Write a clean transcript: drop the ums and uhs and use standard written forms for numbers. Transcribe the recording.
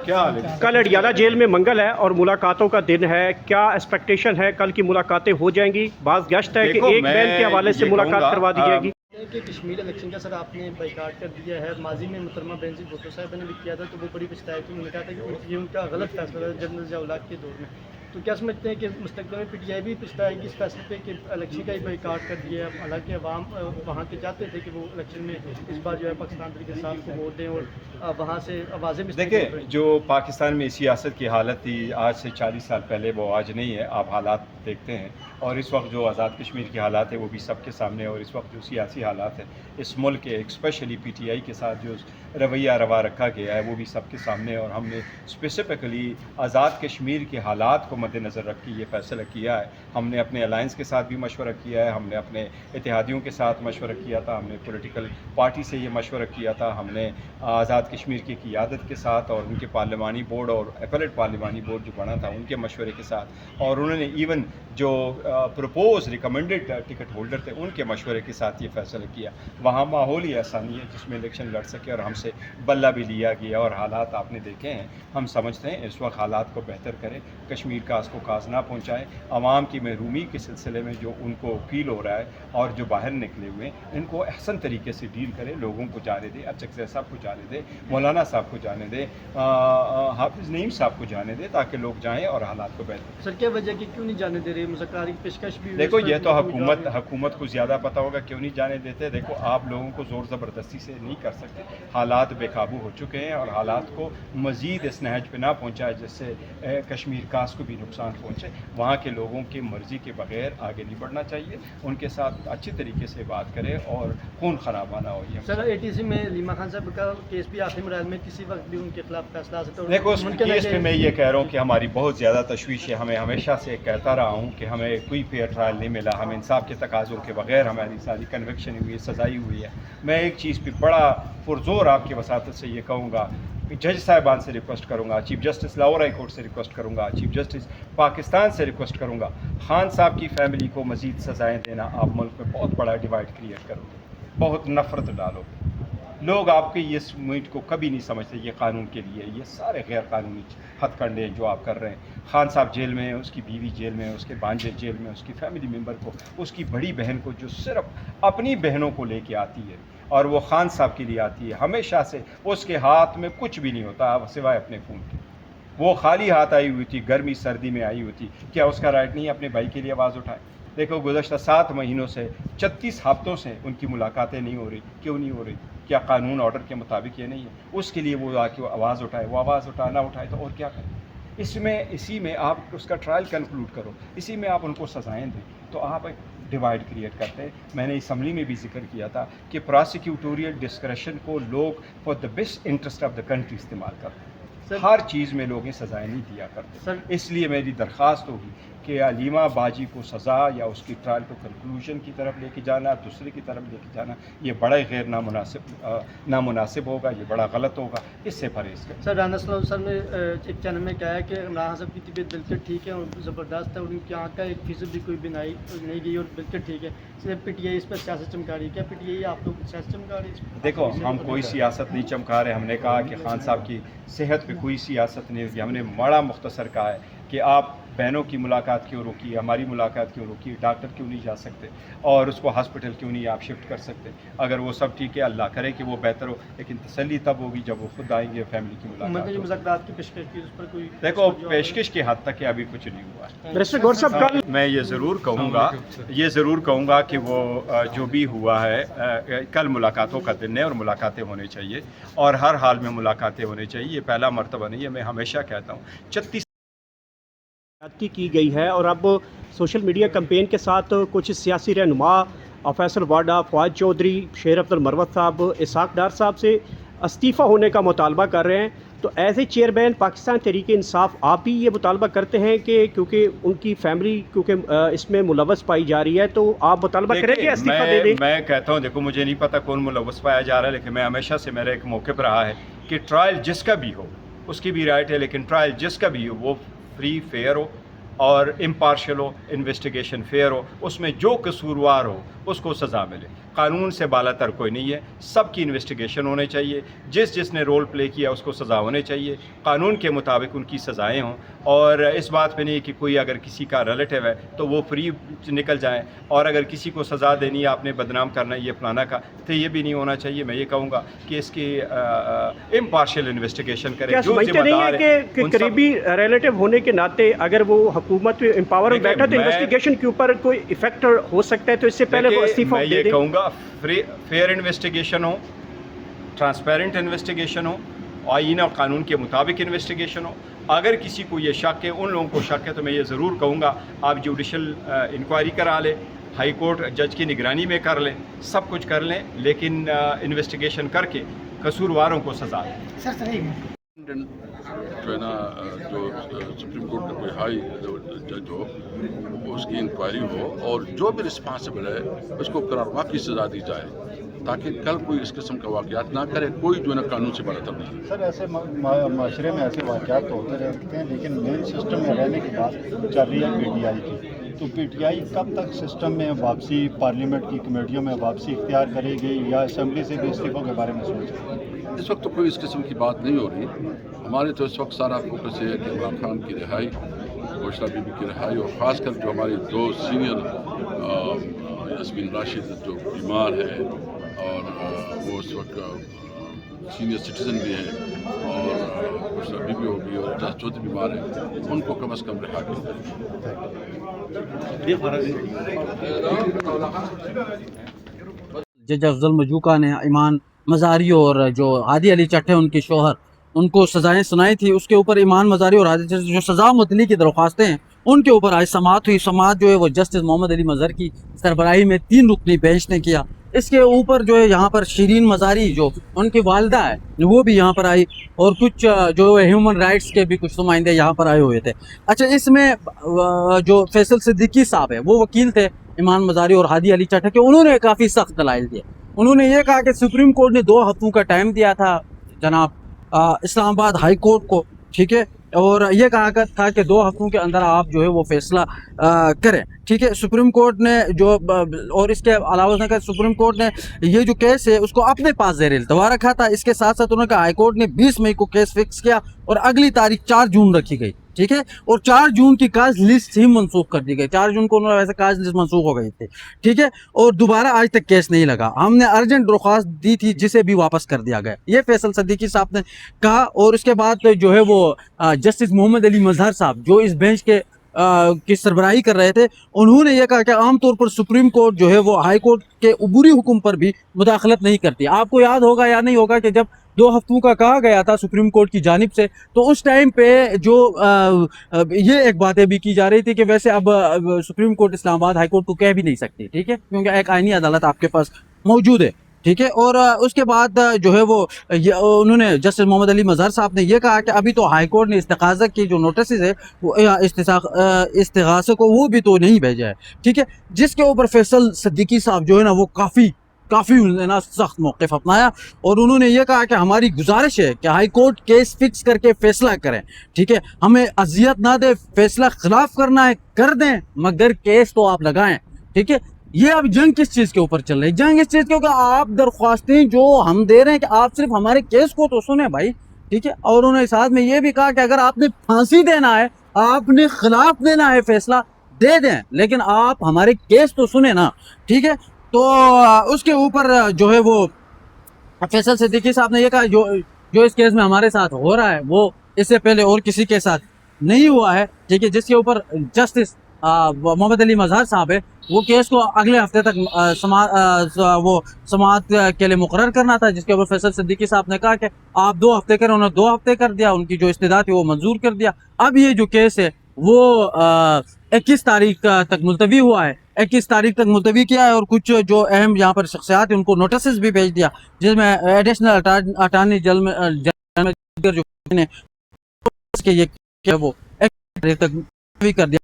کیا حال ہے؟ کل اڈیالہ جیل میں منگل ہے اور ملاقاتوں کا دن ہے، کیا ایکسپیکٹیشن ہے کل کی ملاقاتیں ہو جائیں گی؟ بعض گشت ہے کہ دیکھو، ایک میں بین کے حوالے سے یہ ملاقات کہوں گا، کروا دی جائے گی۔ کہ کشمیر الیکشن کا سر آپ نے بائیکاٹ کر دیا ہے، ماضی میں محترمہ بینظیر بھٹو صاحب نے بھی کیا تھا تو وہ بڑی پچھتائی تھی، انہوں نے کہا تھا کہ یہ ان کا غلط فیصلہ تھا جنرل ضیاء الحق کے دور میں، تو کیا سمجھتے ہیں کہ مستقبل میں پی ٹی آئی بھی پچھتائے گی اس فیصلے پہ کہ الیکشن کا ہی بائیکاٹ کر دیا ہے؟ حالانکہ عوام وہاں کے چاہتے تھے کہ وہ الیکشن میں اس بار جو ہے پاکستان تحریک انصاف کو ووٹ دیں اور وہاں سے آوازیں بھی دیکھیں، جو پاکستان میں سیاست کی حالت تھی آج سے 40 سال پہلے، وہ آج نہیں ہے۔ آپ حالات دیکھتے ہیں، اور اس وقت جو آزاد کشمیر کی حالات ہے وہ بھی سب کے سامنے، اور اس وقت جو سیاسی حالات ہے اس ملک کے، اسپیشلی پی ٹی آئی کے ساتھ جو رویہ روا رکھا گیا ہے وہ بھی سب کے سامنے ہے۔ اور ہم نے اسپیسیفکلی آزاد کشمیر کے حالات کو مد نظر رکھ کے یہ فیصلہ کیا ہے۔ ہم نے اپنے الائنس کے ساتھ بھی مشورہ کیا ہے، ہم نے اپنے اتحادیوں کے ساتھ مشورہ کیا تھا، ہم نے پولیٹیکل پارٹی سے یہ مشورہ کیا تھا، ہم نے آزاد کشمیر کی قیادت کے ساتھ اور ان کے پارلیمانی بورڈ اور اپیلیٹ پارلیمانی بورڈ جو بنا تھا ان کے مشورے کے ساتھ، اور انہوں نے ایون جو پروپوز ریکمنڈڈ ٹکٹ ہولڈر تھے ان کے مشورے کے ساتھ یہ فیصلہ کیا۔ وہاں ماحول ہی ایسا نہیں ہے جس میں الیکشن لڑ سکے، اور ہم سے بلہ بھی لیا گیا، اور حالات آپ نے دیکھے ہیں۔ ہم سمجھتے ہیں اس وقت حالات کو بہتر کریں، کشمیر کاز کو کاز نہ پہنچائیں، عوام کی محرومی کے سلسلے میں جو ان کو فیل ہو رہا ہے اور جو باہر نکلے ہوئے ہیں ان کو احسن طریقے سے ڈیل کریں، لوگوں کو جانے دیں، اچکزئی صاحب کو جانے دیں، مولانا صاحب کو جانے دیں، حافظ نعیم صاحب کو جانے دیں، تاکہ لوگ جائیں اور حالات کو بہتر۔ سر کیا وجہ کہ کیوں نہیں جانے دے رہے؟ مذاکرات کی پیشکش بھی ہوئی، دیکھو، اس پر یہ تو بھی حکومت کو زیادہ پتہ ہوگا کیوں نہیں جانے دیتے۔ دیکھو، آپ لوگوں کو زور زبردستی سے نہیں کر سکتے، حالات بے قابو ہو چکے ہیں، اور حالات کو مزید اس نہج پہ نہ پہنچائے جس سے کشمیر کاز کو بھی نقصان پہنچے۔ وہاں کے لوگوں کی مرضی کے بغیر آگے نہیں بڑھنا چاہیے، ان کے ساتھ اچھی طریقے سے بات کرے اور خون خرابہ نہ ہو۔ سر اے ٹی سی میں لیما خان صاحب کا کیس بھی آخری مراحل میں کسی وقت بھی ان کے خلاف فیصلہ آ سکتا ہے۔ دیکھو، اس کیس پہ میں یہ کہہ رہا ہوں کہ ہماری بہت زیادہ تشویش ہے۔ ہمیں ہمیشہ سے کہتا رہا ہوں کہ ہمیں کوئی فیئر ٹرائل نہیں ملا، ہمیں انصاف کے تقاضوں کے بغیر ہماری ساری کنوکشن ہوئی ہے، سزائی ہوئی ہے۔ میں ایک چیز پہ بڑا پرزور آپ کی وساطت سے یہ کہوں گا، جج صاحبان سے ریکویسٹ کروں گا، chief justice Lahore high court سے ریکویسٹ کروں گا، چیف جسٹس پاکستان سے ریکویسٹ کروں گا، خان صاحب کی فیملی کو مزید سزائیں دینا۔ آپ ملک میں بہت بڑا ڈیوائڈ کریٹ کرو گے، بہت نفرت ڈالو گے۔ لوگ آپ کے اس موومنٹ کو کبھی نہیں سمجھتے یہ قانون کے لیے، یہ سارے غیر قانونی ہتھ کنڈے ہیں جو آپ کر رہے ہیں۔ خان صاحب جیل میں ہیں، اس کی بیوی جیل میں ہے، اس کے بانجے جیل میں، اس کی فیملی ممبر کو، اس کی بڑی بہن کو جو صرف اپنی بہنوں کو لے کے آتی ہے اور وہ خان صاحب کے لیے آتی ہے، ہمیشہ سے اس کے ہاتھ میں کچھ بھی نہیں ہوتا سوائے اپنے خون کے۔ وہ خالی ہاتھ آئی ہوئی تھی، گرمی سردی میں آئی ہوئی تھی، کیا اس کا رائٹ نہیں ہے اپنے بھائی کے لیے آواز اٹھائے؟ دیکھو، گزشتہ 7 مہینوں سے 36 ہفتوں سے ان کی ملاقاتیں نہیں ہو رہی، کیوں نہیں ہو رہی؟ کیا قانون آرڈر کے مطابق یہ نہیں ہے؟ اس کے لیے وہ آ کے آواز اٹھائے، وہ آواز نہ اٹھائے تو اور کیا کریں؟ اسی میں آپ اس کا ٹرائل کنکلوڈ کرو، اسی میں آپ ان کو سزائیں دیں، تو آپ ڈیوائڈ کریٹ کرتے ہیں۔ میں نے اسمبلی میں بھی ذکر کیا تھا کہ پراسیکیوٹوریل ڈسکریشن کو لوگ for the best interest of the country استعمال کرتے ہیں، ہر چیز میں لوگ سزائیں نہیں دیا کرتے۔ اس لیے میری درخواست ہوگی کہ علیمہ باجی کو سزا یا اس کی ٹرائل کو کنکلوژن کی طرف لے کے جانا، دوسرے کی طرف لے کے جانا، یہ بڑا غیر نامناسب ہوگا، یہ بڑا غلط ہوگا، اس سے پرہیز کریں۔ سر رانا اسلام سر نے ایک چینل میں کہا ہے کہ عمران صاحب کی طبیعت بالکل ٹھیک ہے اور زبردست ہے، اور ان کی آنکھ کا 1% بھی کوئی بینائی نہیں گئی اور بالکل ٹھیک ہے، صرف پی ٹی آئی اس پر سیاست چمکا رہی ہے۔ کیا پی ٹی آئی آپ لوگ سیاست چمکا رہی ہے؟ دیکھو، ہم کوئی سیاست نہیں چمکا رہے۔ ہم نے کہا کہ خان صاحب کی صحت پہ کوئی سیاست نہیں ہوگی۔ ہم نے بڑا مختصر کہا ہے کہ آپ بہنوں کی ملاقات کیوں روکی، ہماری ملاقات کیوں روکی، ڈاکٹر کیوں نہیں جا سکتے اور اس کو ہاسپٹل کیوں نہیں آپ شفٹ کر سکتے؟ اگر وہ سب ٹھیک ہے، اللہ کرے کہ وہ بہتر ہو، لیکن تسلی تب ہوگی جب وہ خود آئیں گے، فیملی کی ملاقات ہوگی۔ مذاکرات کی پیشکش کی، اس پر کوئی دیکھو، پیشکش کی حد تک ابھی کچھ نہیں ہوا ہے۔ منسٹر گور صاحب کل میں یہ ضرور کہوں گا کہ وہ جو بھی ہوا ہے، کل ملاقاتوں کا دن ہے اور ملاقاتیں ہونی چاہیے، اور ہر حال میں ملاقاتیں ہونی چاہیے۔ یہ پہلا مرتبہ نہیں ہے، میں ہمیشہ کہتا ہوں 36 کی گئی ہے، اور اب سوشل میڈیا کمپین کے ساتھ کچھ سیاسی رہنما فیصل واڈا، فواد چودھری، شیر عبد المروت صاحب، اسحاق ڈار صاحب سے استعفیٰ ہونے کا مطالبہ کر رہے ہیں، تو as a chairman Pakistan Tehreek Insaf آپ بھی یہ مطالبہ کرتے ہیں کہ کیونکہ ان کی فیملی اس میں ملوث پائی جا رہی ہے، تو آپ مطالبہ کریں کہ استعفیٰ دے دیں؟ میں کہتا ہوں، دیکھو، مجھے نہیں پتا کون ملوث پایا جا رہا ہے، لیکن میں ہمیشہ سے میرا ایک موقف رہا ہے کہ ٹرائل جس کا بھی ہو، اس کی بھی رائٹ ہے، لیکن ٹرائل جس کا بھی ہو وہ فری فیئر ہو، اور امپارشل ہو, انویسٹیگیشن فیئر ہو, اس میں جو قصوروار ہو اس کو سزا ملے. قانون سے بالا تر کوئی نہیں ہے, سب کی انویسٹیگیشن ہونے چاہیے, جس نے رول پلے کیا اس کو سزا ہونے چاہیے, قانون کے مطابق ان کی سزائیں ہوں, اور اس بات پہ نہیں کہ کوئی اگر کسی کا ریلیٹیو ہے تو وہ فری نکل جائیں, اور اگر کسی کو سزا دینی ہے, آپ نے بدنام کرنا ہے یہ فلانا کا, تو یہ بھی نہیں ہونا چاہیے. میں یہ کہوں گا کہ اس کی امپارشل انویسٹیگیشن کریں. کیا جو سمجھتے ذمہ نہیں دار ہے ہے کہ ان سب- قریبی ریلیٹیو ہونے کے ناطے اگر وہ حکومت امپاور میں دیکھیں، بیٹھا تو میں- انویسٹیگیشن کے اوپر کوئی ایفیکٹ ہو سکتا ہے, تو اس سے پہلے وہ دیکھیے، استعفیٰ میں دے یہ دیں؟ کہوں گا فیئر انویسٹیگیشن ہو, ٹرانسپیرنٹ انویسٹیگیشن ہو, آئین اور قانون کے مطابق انویسٹیگیشن ہو. اگر کسی کو یہ شک ہے, ان لوگوں کو شک ہے, تو میں یہ ضرور کہوں گا آپ جوڈیشل انکوائری کرا لیں, ہائی کورٹ جج کی نگرانی میں کر لیں, سب کچھ کر لیں, لیکن انویسٹیگیشن کر کے قصورواروں کو سزا دیں. جو ہے نا جو سپریم کورٹ کا کوئی ہائی جج ہو, اس کی انکوائری ہو, اور جو بھی رسپانسبل ہے اس کو قراروا کی سزا دی جائے, تاکہ کل کوئی اس قسم کا واقعات نہ کرے. کوئی جو ہے نا قانون سے بڑا تر نہیں. سر ایسے معاشرے میں ایسے واقعات تو ہوتے رہتے ہیں, لیکن مین سسٹم میں رہنے کی بات چل رہی ہے پی ٹی آئی کی. تو پی ٹی آئی کب تک سسٹم میں واپسی, پارلیمنٹ کی کمیٹیوں میں واپسی اختیار کرے گی, یا اسمبلی سے بھی استعفوں کے بارے میں سوچ رہے ہیں؟ اس وقت تو کوئی اس قسم کی بات نہیں ہو رہی. ہمارے تو اس وقت سارا فوکس یہ ہے کہ عمران خان کی رہائی, گوشرہ بی بی کی رہائی, اور خاص کر جو ہماری دو سینئر یاسمین راشد جو بیمار ہے, اور وہ اس وقت سینئر سٹیزن بھی ہیں, اور گوشرہ بی بی ہوگی, اور اعجاز چودھری بیمار ہیں, ان کو کم از کم رہا جج افضل مجوکا نے ایمان مزاری اور جو ہادی علی چٹھ ہے ان کی شوہر, ان کو سزائیں سنائی تھی. اس کے اوپر ایمان مزاری اور ہادی چٹھ جو سزا متلی کی درخواستیں ہیں ان کے اوپر آج سماعت ہوئی. سماعت جو ہے وہ جسٹس محمد علی مظہر کی سربراہی میں 3 رکنی بینچ نے کیا. اس کے اوپر جو ہے یہاں پر شیرین مزاری جو ان کی والدہ ہے وہ بھی یہاں پر آئی, اور کچھ جو ہیومن رائٹس کے بھی کچھ نمائندے یہاں پر آئے ہوئے تھے. اچھا, اس میں جو فیصل صدیقی صاحب ہے وہ وکیل تھے ایمان مزاری اور ہادی علی چٹھ کے, انہوں نے کافی سخت دلائل دیے. انہوں نے یہ کہا کہ سپریم کورٹ نے 2 ہفتوں کا ٹائم دیا تھا جناب اسلام آباد ہائی کورٹ کو, ٹھیک ہے, اور یہ کہا تھا کہ 2 ہفتوں کے اندر آپ جو ہے وہ فیصلہ کریں, ٹھیک ہے. سپریم کورٹ نے جو, اور اس کے علاوہ نے کہا سپریم کورٹ نے یہ جو کیس ہے اس کو اپنے پاس زیر التوا رکھا تھا. اس کے ساتھ ساتھ انہوں نے کہا ہائی کورٹ نے 20 مئی کو کیس فکس کیا, اور اگلی تاریخ 4 جون رکھی گئی, ٹھیک ہے, اور 4 جون کی کاز لسٹ ہی منسوخ کر دی گئی. 4 جون کو انہوں نے ویسے کاز لسٹ منسوخ ہو گئی تھی, ٹھیک ہے, اور دوبارہ آج تک کیس نہیں لگا. ہم نے ارجنٹ درخواست دی تھی جسے بھی واپس کر دیا گیا, یہ فیصل صدیقی صاحب نے کہا. اور اس کے بعد جو ہے وہ جسٹس محمد علی مظہر صاحب جو اس بینچ کے کی سربراہی کر رہے تھے, انہوں نے یہ کہا کہ عام طور پر سپریم کورٹ جو ہے وہ ہائی کورٹ کے عبوری حکم پر بھی مداخلت نہیں کرتی. آپ کو یاد ہوگا یا نہیں ہوگا کہ جب 2 ہفتوں کا کہا گیا تھا سپریم کورٹ کی جانب سے, تو اس ٹائم پہ جو یہ ایک باتیں بھی کی جا رہی تھی کہ ویسے اب سپریم کورٹ اسلام آباد ہائی کورٹ کو کہہ بھی نہیں سکتی, ٹھیک ہے, کیونکہ ایک آئینی عدالت آپ کے پاس موجود ہے, ٹھیک ہے. اور اس کے بعد جو ہے وہ انہوں نے جسٹس محمد علی مظہر صاحب نے یہ کہا کہ ابھی تو ہائی کورٹ نے استغاثہ کی جو نوٹسز ہے وہ استغاثے کو وہ بھی تو نہیں بھیجا ہے, ٹھیک ہے, جس کے اوپر فیصل صدیقی صاحب جو ہے نا وہ کافی سخت موقف اپنایا. اور انہوں نے یہ کہا کہ ہماری گزارش ہے کہ ہائی کورٹ کیس فکس کر کے فیصلہ کریں, ٹھیک ہے, ہمیں اذیت نہ دے, فیصلہ خلاف کرنا ہے کر دیں, مگر کیس تو آپ لگائیں, ٹھیک ہے. یہ اب جنگ کس چیز کے اوپر چل رہی ہے؟ جنگ اس چیز کے اوپر آپ درخواستیں جو ہم دے رہے ہیں کہ آپ صرف ہمارے کیس کو تو سنیں بھائی, ٹھیک ہے. اور انہوں نے ساتھ میں یہ بھی کہا کہ اگر آپ نے پھانسی دینا ہے, آپ نے خلاف دینا ہے, فیصلہ دے دیں, لیکن آپ ہمارے کیس تو سنیں نا, ٹھیک ہے. تو اس کے اوپر جو ہے وہ فیصل صدیقی صاحب نے یہ کہا جو اس کیس میں ہمارے ساتھ ہو رہا ہے وہ اس سے پہلے اور کسی کے ساتھ نہیں ہوا ہے, ٹھیک ہے, جس کے اوپر جسٹس محمد علی مظہر صاحب ہے وہ کیس کو اگلے ہفتے تک سماعت کے لیے مقرر کرنا تھا, جس کے اوپر فیصل صدیقی صاحب نے کہا کہ آپ 2 ہفتے کریں, انہوں نے 2 ہفتے کر دیا, ان کی جو استدعا تھی وہ منظور کر دیا. اب یہ جو کیس ہے وہ 21 تاریخ تک ملتوی ہوا ہے, 21 تاریخ تک ملتوی کیا ہے, اور کچھ جو اہم یہاں پر شخصیات ہیں ان کو نوٹسز بھی بھیج دیا, جس میں ایڈیشنل اٹارنی جنرل جو نے کہ یہ وہ 1 تاریخ تک ملتوی کر دیا.